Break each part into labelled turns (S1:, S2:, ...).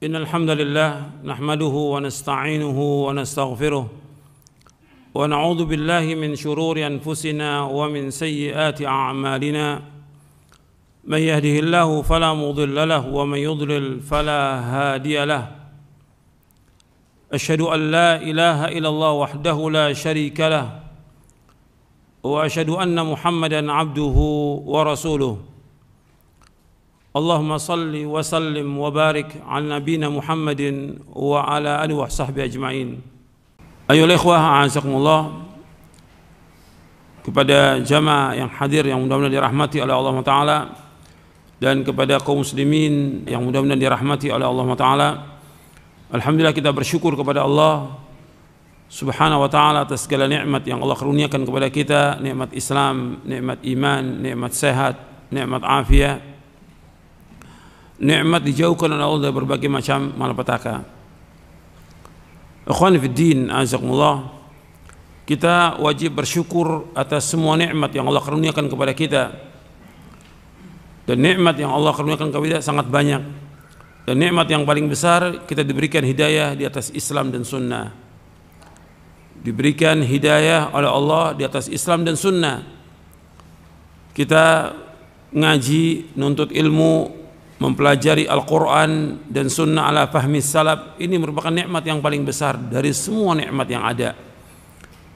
S1: إن الحمد لله نحمده ونستعينه ونستغفره ونعوذ بالله من شرور أنفسنا ومن سيئات أعمالنا من يهده الله فلا مضل له ومن يضلل فلا هادي له أشهد أن لا إله إلا الله وحده لا شريك له وأشهد أن محمدا عبده ورسوله اللهم صل وسلم وبارك على نبينا محمد وعلى آله وصحبه أجمعين. Ayolah ikhwah, a'azakumullah, kepada jamaah yang hadir yang mudah-mudahan dirahmati oleh Allah Ta'ala, dan kepada kaum muslimin yang mudah-mudahan dirahmati oleh Allah Ta'ala. Alhamdulillah, kita bersyukur kepada Allah Subhanahu wa ta'ala atas segala nikmat yang Allah karuniakan kepada kita, nikmat Islam, nikmat iman, nikmat sehat, nikmat afiat, nikmat dijauhkan oleh Allah dari berbagai macam malapetaka. Ikhwan fiddin, azakumullah, kita wajib bersyukur atas semua nikmat yang Allah karuniakan kepada kita. Dan nikmat yang Allah karuniakan kepada kita sangat banyak. Dan nikmat yang paling besar, kita diberikan hidayah di atas Islam dan sunnah. Diberikan hidayah oleh Allah di atas Islam dan sunnah. Kita ngaji, nuntut ilmu, mempelajari Al-Quran dan sunnah ala fahmi salaf, ini merupakan nikmat yang paling besar dari semua nikmat yang ada.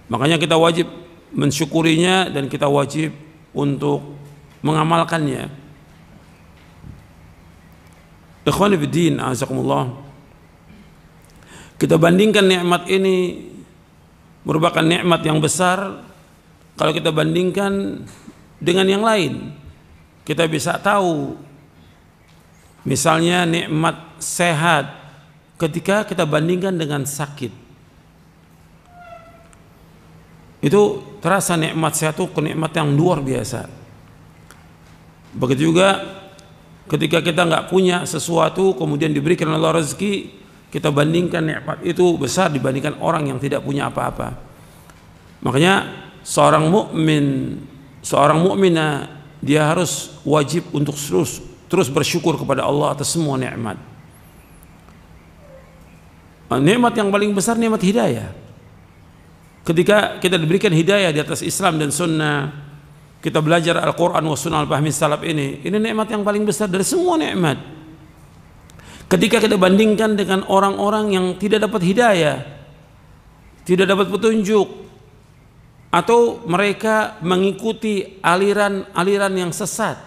S1: Makanya kita wajib mensyukurinya dan kita wajib untuk mengamalkannya. Ikhwan fiddin, azakumullah, kita bandingkan nikmat ini merupakan nikmat yang besar. Kalau kita bandingkan dengan yang lain, kita bisa tahu, misalnya nikmat sehat ketika kita bandingkan dengan sakit, itu terasa nikmat sehat itu nikmat yang luar biasa. Begitu juga ketika kita nggak punya sesuatu kemudian diberikan oleh Allah rezeki, kita bandingkan nikmat itu besar dibandingkan orang yang tidak punya apa-apa. Makanya seorang mukmin, seorang mukminah, dia harus wajib untuk terus bersyukur kepada Allah atas semua nikmat. Nikmat yang paling besar nikmat hidayah. Ketika kita diberikan hidayah di atas Islam dan sunnah, kita belajar Al-Quran wa sunnah al-fahmi salaf, ini nikmat yang paling besar dari semua nikmat. Ketika kita bandingkan dengan orang-orang yang tidak dapat hidayah, tidak dapat petunjuk, atau mereka mengikuti aliran-aliran yang sesat,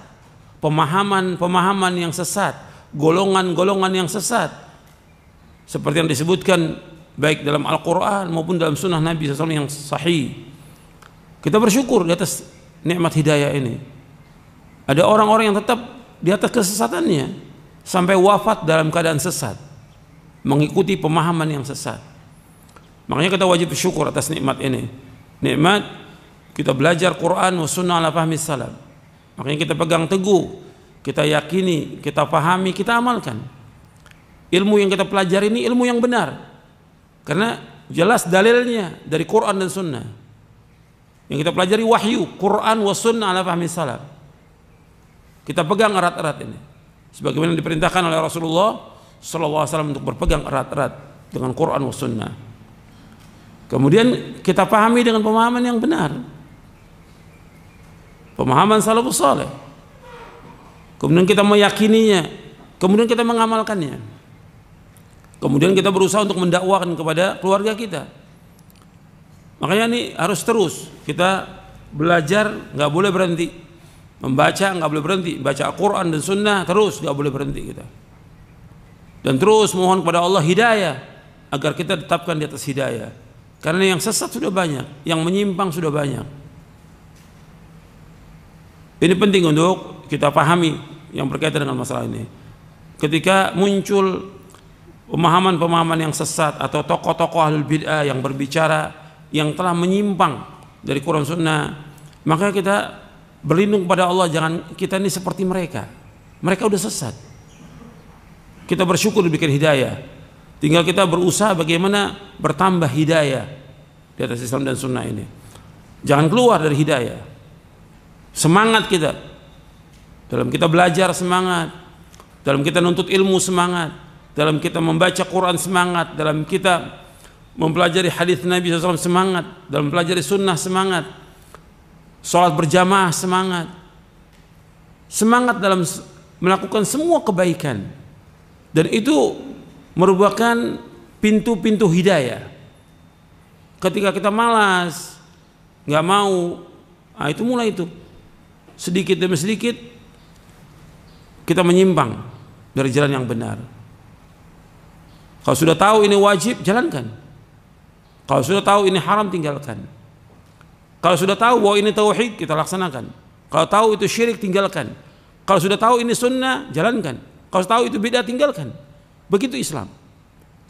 S1: pemahaman-pemahaman yang sesat, golongan-golongan yang sesat, seperti yang disebutkan baik dalam Al-Quran maupun dalam sunnah Nabi SAW yang sahih, kita bersyukur di atas nikmat hidayah ini. Ada orang-orang yang tetap di atas kesesatannya sampai wafat dalam keadaan sesat, mengikuti pemahaman yang sesat. Makanya kita wajib bersyukur atas nikmat ini. Nikmat kita belajar Quran wa sunnah ala fahmi salaf. Makanya kita pegang teguh, kita yakini, kita pahami, kita amalkan. Ilmu yang kita pelajari ini ilmu yang benar, karena jelas dalilnya dari Quran dan sunnah. Yang kita pelajari wahyu, Quran wa sunnah ala fahmi salaf. Kita pegang erat-erat ini, sebagaimana diperintahkan oleh Rasulullah SAW untuk berpegang erat-erat dengan Quran wa sunnah. Kemudian kita pahami dengan pemahaman yang benar, pemahaman salafus saleh. Kemudian kita meyakininya, kemudian kita mengamalkannya. Kemudian kita berusaha untuk mendakwakan kepada keluarga kita. Makanya ini harus terus kita belajar, nggak boleh berhenti. Membaca nggak boleh berhenti, baca Al-Quran dan sunnah terus nggak boleh berhenti kita. Dan terus mohon kepada Allah hidayah agar kita tetapkan di atas hidayah. Karena yang sesat sudah banyak, yang menyimpang sudah banyak. Ini penting untuk kita pahami yang berkaitan dengan masalah ini. Ketika muncul pemahaman-pemahaman yang sesat atau tokoh-tokoh ahlul bid'ah yang berbicara yang telah menyimpang dari Quran sunnah, maka kita berlindung pada Allah, jangan kita ini seperti mereka. Mereka udah sesat. Kita bersyukur diberikan hidayah. Tinggal kita berusaha bagaimana bertambah hidayah di atas Islam dan sunnah ini. Jangan keluar dari hidayah. Semangat kita dalam kita belajar, semangat dalam kita nuntut ilmu, semangat dalam kita membaca Quran semangat, dalam kita mempelajari hadis Nabi SAW semangat, dalam mempelajari sunnah semangat, sholat berjamaah semangat, semangat dalam melakukan semua kebaikan, dan itu merupakan pintu-pintu hidayah. Ketika kita malas, nggak mau, nah itu mulai itu sedikit demi sedikit kita menyimpang dari jalan yang benar. Kalau sudah tahu ini wajib, jalankan. Kalau sudah tahu ini haram, tinggalkan. Kalau sudah tahu bahwa ini tauhid, kita laksanakan. Kalau tahu itu syirik, tinggalkan. Kalau sudah tahu ini sunnah, jalankan. Kalau tahu itu bid'ah, tinggalkan. Begitu Islam.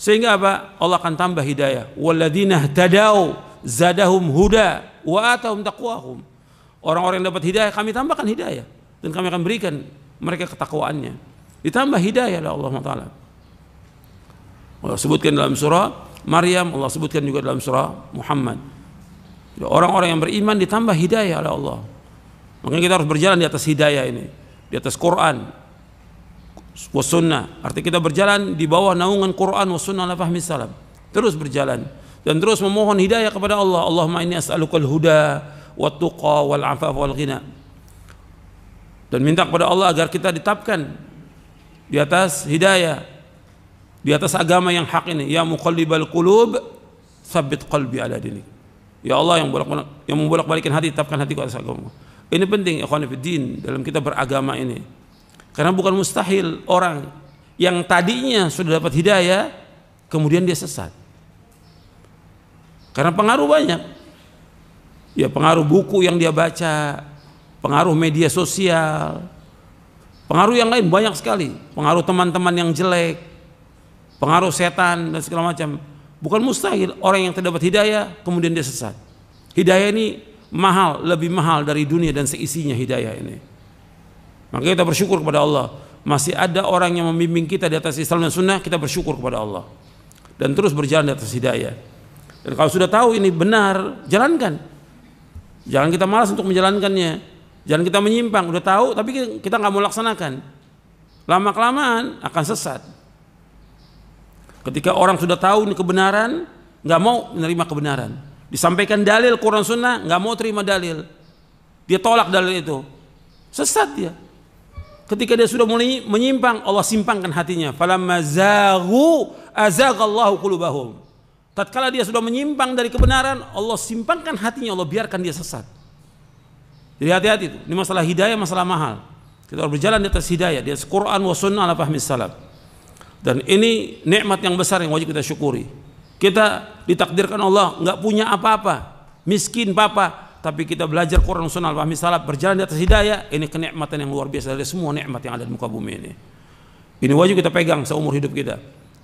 S1: Sehingga apa? Allah akan tambah hidayah. Walladzina ihtadaw zadahum huda wa atahum taqwahum. Orang-orang yang dapat hidayah, kami tambahkan hidayah, dan kami akan berikan mereka ketakwaannya. Ditambah hidayah oleh Allah Taala. Allah sebutkan dalam surah Maryam, Allah sebutkan juga dalam surah Muhammad. Orang-orang yang beriman ditambah hidayah oleh Allah. Makanya kita harus berjalan di atas hidayah ini, di atas Quran was sunnah. Artinya kita berjalan di bawah naungan Quran was sunnah ala fahmi salaf. Terus berjalan dan terus memohon hidayah kepada Allah. Allahumma inni as'alukal huda wat tuqa wal afaf wal ghina. Dan minta kepada Allah agar kita ditetapkan di atas hidayah, di atas agama yang hak ini. Ya muqallibal qulub, tsabbit qalbi ala dinik. Ya Allah yang membolak-balikan hati, tetapkan hatiku atas agama. Ini penting ikhwan fillah dalam kita beragama ini. Karena bukan mustahil orang yang tadinya sudah dapat hidayah kemudian dia sesat. Karena pengaruh banyak. Ya, pengaruh buku yang dia baca, pengaruh media sosial, pengaruh yang lain banyak sekali, pengaruh teman-teman yang jelek, pengaruh setan dan segala macam. Bukan mustahil orang yang terdapat hidayah kemudian dia sesat. Hidayah ini mahal, lebih mahal dari dunia dan seisinya hidayah ini. Maka kita bersyukur kepada Allah, masih ada orang yang membimbing kita di atas Islam dan Sunnah. Kita bersyukur kepada Allah dan terus berjalan di atas hidayah. Dan kalau sudah tahu ini benar, jalankan. Jangan kita malas untuk menjalankannya. Jangan kita menyimpang. Udah tahu tapi kita nggak mau laksanakan. Lama-kelamaan akan sesat. Ketika orang sudah tahu ini kebenaran, nggak mau menerima kebenaran. Disampaikan dalil Quran Sunnah, nggak mau terima dalil. Dia tolak dalil itu. Sesat dia. Ketika dia sudah mulai menyimpang, Allah simpangkan hatinya. Falamma zaghu azaghallahu qulubahum. Tatkala dia sudah menyimpang dari kebenaran, Allah simpangkan hatinya, Allah biarkan dia sesat. Jadi hati-hati itu. Ini masalah hidayah, masalah mahal. Kita harus berjalan di atas hidayah, di atas Quran wa sunnah ala fahmi salaf. Dan ini nikmat yang besar yang wajib kita syukuri. Kita ditakdirkan Allah nggak punya apa-apa, miskin papa, tapi kita belajar Quran sunnah al fahmi salaf, berjalan di atas hidayah. Ini kenikmatan yang luar biasa dari semua nikmat yang ada di muka bumi ini. Ini wajib kita pegang seumur hidup kita,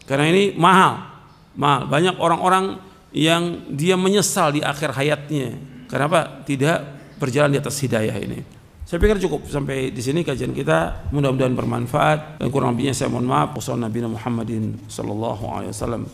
S1: karena ini mahal. Banyak orang-orang yang dia menyesal di akhir hayatnya. Kenapa? Tidak berjalan di atas hidayah ini. Saya pikir cukup sampai di sini kajian kita. Mudah-mudahan bermanfaat, dan kurang lebihnya saya mohon maaf. Wassalamualaikum warahmatullahi wabarakatuh.